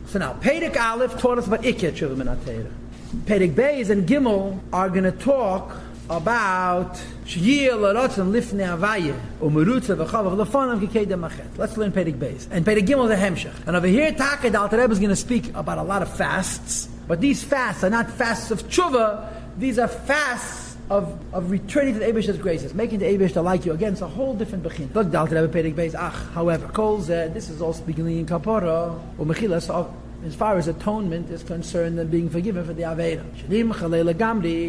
So now, Perek Aleph taught us about Ikya Tshuva Min HaTeira. Perek Beis and Gimel are going to talk about Sh'yir L'Rotzen Lifnei Havaya U'Merutza V'Chavav L'Fanav K'Kedem Machet. Let's learn Perek Beis. And Perek Gimel is a Hemshech. And over here, Taka, the Alter Rebbe is going to speak about a lot of fasts. But these fasts are not fasts of Tshuva. These are fasts of returning to the Eibishter's graces, making the Eibishter like you. Again, it's a whole different bechin. Look, the Alter Rebbe Perek Beis. However, Kol Zeh, this is all speaking in Kapara or Mechila. So as far as atonement is concerned and being forgiven for the Aveda.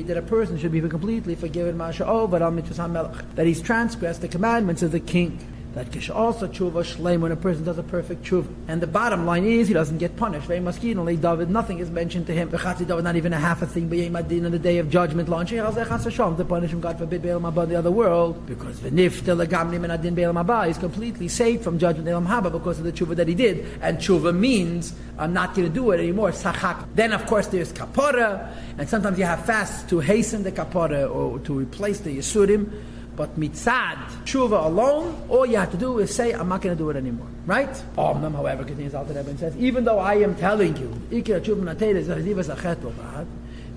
That a person should be completely forgiven, that he's transgressed the commandments of the king. That also tshuva shleim when a person does a perfect tshuva. And the bottom line is he doesn't get punished. Very maskeenly, David, nothing is mentioned to him. David, not even a half a thing. B'yem on the day of judgment, to punish him, God forbid, Be'elam Haba in the other world, because v'nifta legamri min adin Be'elam Haba, he's completely saved from judgment Be'elam Haba because of the tshuva that he did. And tshuva means I'm not going to do it anymore. Sachak. Then of course there's kapara, and sometimes you have fasts to hasten the kapara or to replace the yisurim. But mitzad, tshuva alone, all you have to do is say, I'm not going to do it anymore. Right? However, continues Alter Rebbe and says, even though I am telling you,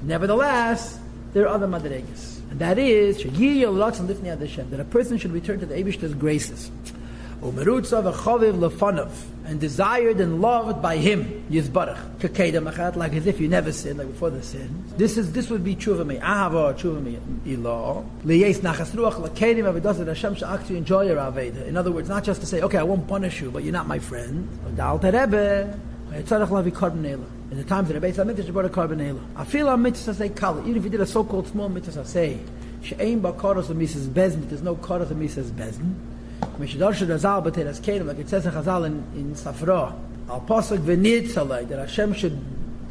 nevertheless, there are other madregas. And that is, that a person should return to the Eibishter's graces. And desired and loved by him, Yizbarach, like as if you never sinned, like before the sin. This would be tshuva me'ahava, tshuva me'ilah. Liyes nachas ruach l'kedim avidas Hashem sha'aktu enjoy your aveda. In other words, not just to say, okay, I won't punish you, but you're not my friend. In the times of the Beis HaMikdash, you brought a carbon elah. I feel our mitzvah say kala, even if you did a so-called small mitzvah say, she'ein ba'karos of Bezdin, there's no karos of Bezdin. Like it says in Chazal in Safra, Al Pasuk v'nitzalei, that Hashem should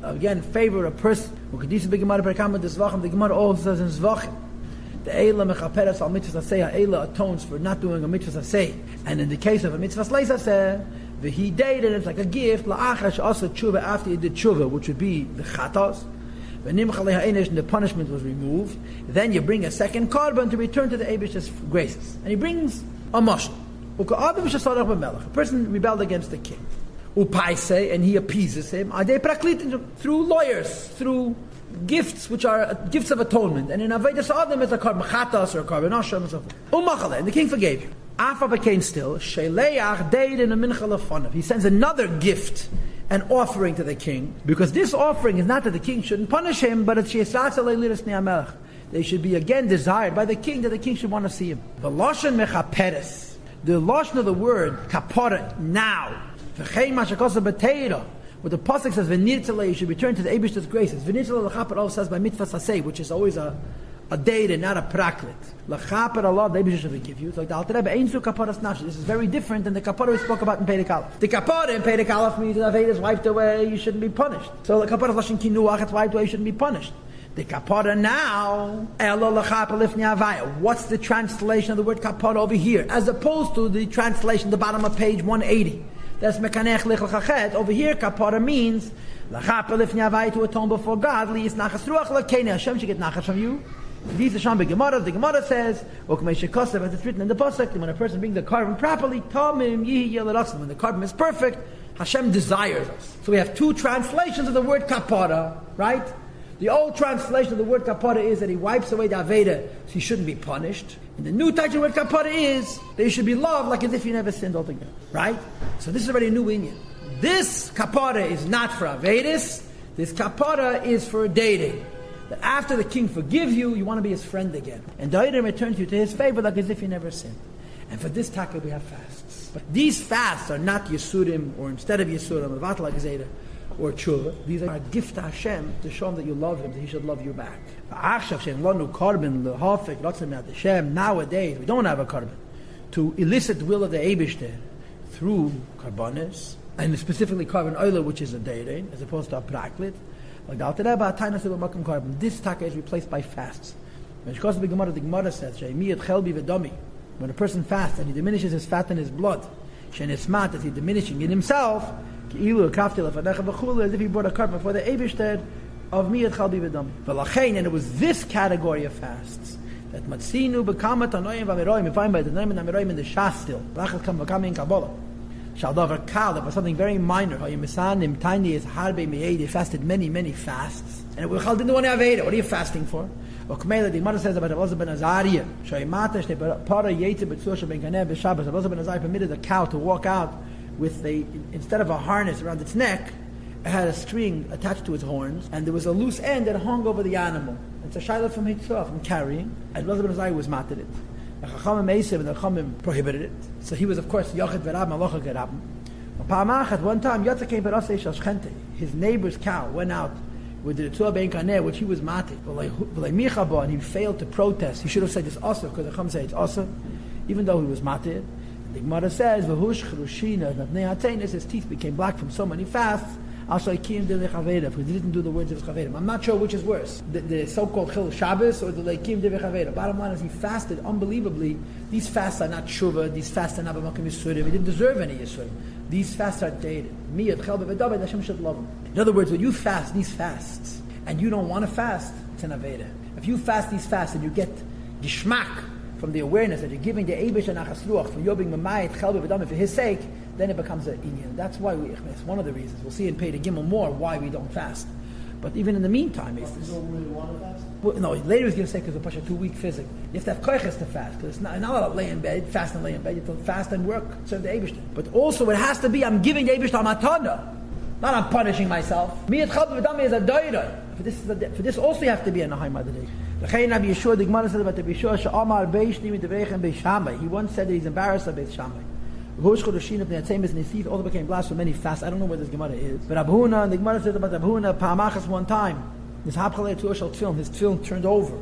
again favor a person. The Gemara also says in Zvachim, the Eila mechaperes al mitzvah aseh, Eila atones for not doing a mitzvah aseh. And in the case of a mitzvah aseh, he did, and it's like a gift. La'achar she'asa tshuva, after he did tshuva, which would be the chatos. And the punishment was removed. Then you bring a second korban to return to the Eibishter's graces, and he brings a mashal. A person rebelled against the king. And he appeases him. Through lawyers, through gifts which are gifts of atonement. And in Avedas Adam it's a korban chatas or a korban asham and so forth. And the king forgave you. Afa became still. He sends another gift, an offering to the king, because this offering is not that the king shouldn't punish him, but it's they should be again desired by the king, that the king should want to see him. The lashon mechaperes, the lashon of the word kapara, now. What the pasuk says, v'nitzalei, you should return to the Eibishter's graces. V'nitzalei l'chaper also says by mitzvah saseh, which is always a date and not a praklit. L'chaper Allah, the Eibishter should give you. It's like the Alter Rebbe, ein su kaparas nafshi. This is very different than the kapara we spoke about in Perek Aleph. The kapara in Perek Aleph means that Aved is wiped away, you shouldn't be punished. So the kapara lashon kinuach, it's wiped away, you shouldn't be punished. The kapara now, what's the translation of the word kapara over here, as opposed to the translation at the bottom of page 180? That's mekanech lich l'chachet. Over here, kapara means to atone before God. Hashem should get nachas from you. These are Shambik Gemara. The Gemara says, as it's written in the pasuk, when a person brings the carbon properly, when the carbon is perfect, Hashem desires us. So we have two translations of the word kapara, right? The old translation of the word kapara is that he wipes away the Aveda, so he shouldn't be punished. And the new title word kapara is that he should be loved like as if he never sinned altogether. Right? So this is already a new Inyan. This kapara is not for Avedis. This kapara is for dating. That after the king forgives you, you want to be his friend again. And David returns you to his favor like as if you never sinned. And for this taka we have fasts. But these fasts are not Yisurim, or instead of Yisurim, Vatla Gezeda, or tshuva. These are a gift to Hashem to show him that you love him, that he should love you back. Nowadays, we don't have a korban to elicit the will of the Eibishter through karbanis, and specifically korban oila, which is a deire, as opposed to a praklit. Like the Alter Rebbe, korban. This taka is replaced by fasts. When the Gemara says, when a person fasts and he diminishes his fat and his blood, that he's diminishing in himself, as if he brought a carbon for the Eibishter of miyat chalbi v'dami. And it was this category of fasts that matzinu b'kamat anoyim v'amiroyim, we find by the name and amiroyim in the Shas still. Brachas kam v'kam in Kabbalah. Shaldavar Kal, that was something very minor. Tanya is Harbe Me'ed, they fasted many fasts. And we didn't want to Aveda. What are you fasting for? Or Kmela, the mother says about Elazar ben Azariah, Shoymata, Para Yeta, Betzosha ben Ganeh, Beshabbos. Elazar ben Azariah permitted the cow to walk out with instead of a harness around its neck, it had a string attached to its horns, and there was a loose end that hung over the animal. It's a shayla from Hitzah, from carrying, and Elazar ben Azariah was mated it. The Chachamim Eisem and the Chachamim prohibited it. So he was, of course, Yochid Verab, Malacha Gerab. One time, Yotza came Perasei Shal Shchente. His neighbor's cow went out with the Tzua Ben Kaneh, which he was mated. And he failed to protest. He should have said it's Asa, because the Chachamim say it's Asa, even though he was mated. The Gemara says, his teeth became black from so many fasts. Because he didn't do the words of his Chavedim. I'm not sure which is worse, the so-called Chil Shabbos or the Leikim Divrei Chavedim. Bottom line is he fasted unbelievably. These fasts are not Shuvah, these fasts are not B'makom Yisurim. He didn't deserve any Yisurim. These fasts are dated. Hashem should love him. In other words, when you fast these fasts and you don't want to fast, it's an Aveda. If you fast these fasts and you get Gishmak from the awareness that you're giving the Eibush and Achas Ruach, for you're being Mamayit, Chel B'Vedamim, for his sake, then it becomes an Inyan. That's why it's one of the reasons. We'll see in Pei Gimel more why we don't fast. But even in the meantime, you don't really want to fast? Well, no, later he's going to say because we're pushing 2 week physic. You have to have koiches to fast, because it's not allowed to lay in bed, fast and lay in bed. You have to fast and work, serve the Eibush. But also it has to be, I'm giving the Eibush matana, not I'm punishing myself. Miyat Chel B'Vedamim is a doira. For this also you have to be a Nahaim Adadei. The Gemara said about the Bishua Sha'amar Beish Nimi Devrechem Beis Shammai. He once said that he's embarrassed of Beis Shammai. Also became blasphemous for many fasts. I don't know where this Gemara is. But Abhuna, the Gemara says about Abhuna, Pa'amachas one time, his tefillin turned over.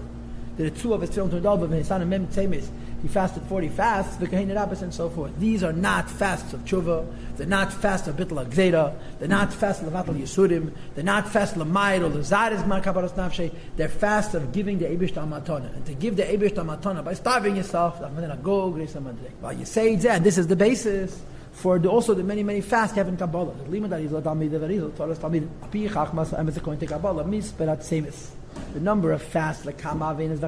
The two of his tefillin turned over, his son Mem Tzemis, he fasted 40 fasts, and so forth. These are not fasts of tshuva, they're not fasts of bittul gzeira, they're not fasts of levatal yisurim, they're not fasts of l'mayr or l'zaris mar kabaras nafshe, they're fasts of giving the Eibush matana. And to give the Eibush matana by starving yourself, well, you say it's and this is the basis for also the many fasts you have in Kabbalah. The number of fasts, like Kamavin, is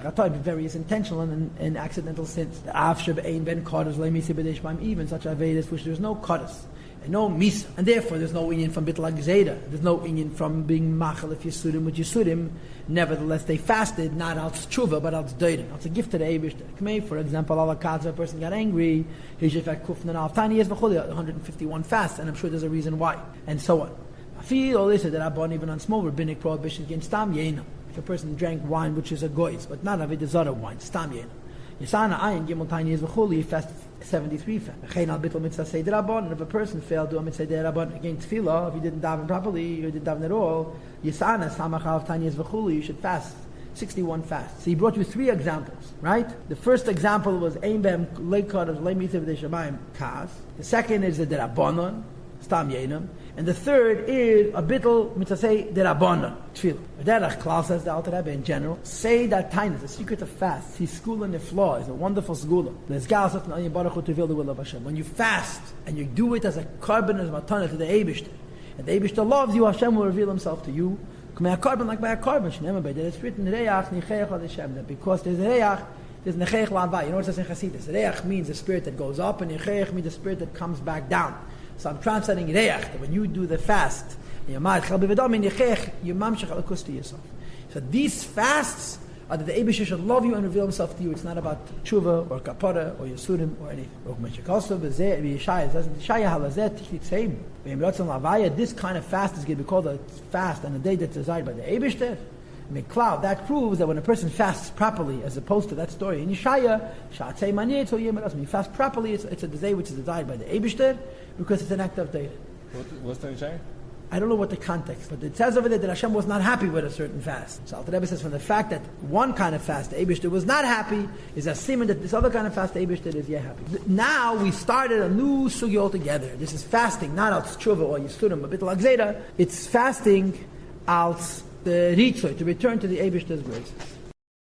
various intentional and accidental sins. The Afshab Ein Ben Kodesh, even such Avedas which there's no Kodesh and no Misa, and therefore there's no Inyan from Bittul Gzeira. There's no Inyan from being Machal if Yisurim with Yisurim. Nevertheless, they fasted not out tshuva but out doirim. It's a gift to the Eibush. For example, Allah Kadza, a person got angry. He should have Kufnan al Tanya is 151 fasts, and I'm sure there's a reason why, and so on. I feel all this that Rabban even on small rabbinic prohibition against Tam Yena. If a person drank wine which is a goyz, but not Avodah Zarah wine, Stam Yena. Yisana Ayin Gimel Tanya is v'chuli, he fasted 73 fasts. V'chein al bittul mitzvah seder Rabban, and if a person failed to do a mitzvah seder Rabban against tefillah, if he didn't daven properly, or didn't daven at all, Yisana Samach al Tanya is v'chuli, you should fast 61 fasts. So he brought you 3 examples, right? The first example was Ein Bem Leikad of Leimitzvah V'Shamayim Kas. The second is the Rabbanon, Stam Yenam. And the third is a bittul mitzvah derabanan tefillah. Derech Klal says the Alter Rebbe in general. Say that Tanya, the secret of fast. His school and the flaw is a wonderful school. When you fast and you do it as a carbon as matana to the Eibishter, and the Eibishter loves you, Hashem will reveal Himself to you. Like by a carbon, it's written that because there's a reach, there's nechech la'avai. You know what it says in Chassidus? Reach means the spirit that goes up, and nechech means the spirit that comes back down. So I'm translating reich, that when you do the fast, you mamshech to yourself. So these fasts are that the Eibush should love you and reveal Himself to you. It's not about tshuva or kapara or yisurim or anything. This kind of fast is going to be called a fast on a day that's desired by the Eibush. Cloud, that proves that when a person fasts properly, as opposed to that story in Yeshaya, when you fast properly, it's a day which is desired by the Eibishter, because it's an act of David. What's the Yeshaya? I don't know what the context, but it says over there that Hashem was not happy with a certain fast. So Alter Rebbe says from the fact that one kind of fast, the Eibishter was not happy, is a simon that this other kind of fast, the Eibishter is happy. Now we started a new sugi altogether. This is fasting, not out tshuva or yisurim, a bit like zeda. It's fasting out the Ritzoi, to return to the Eibishter's graces.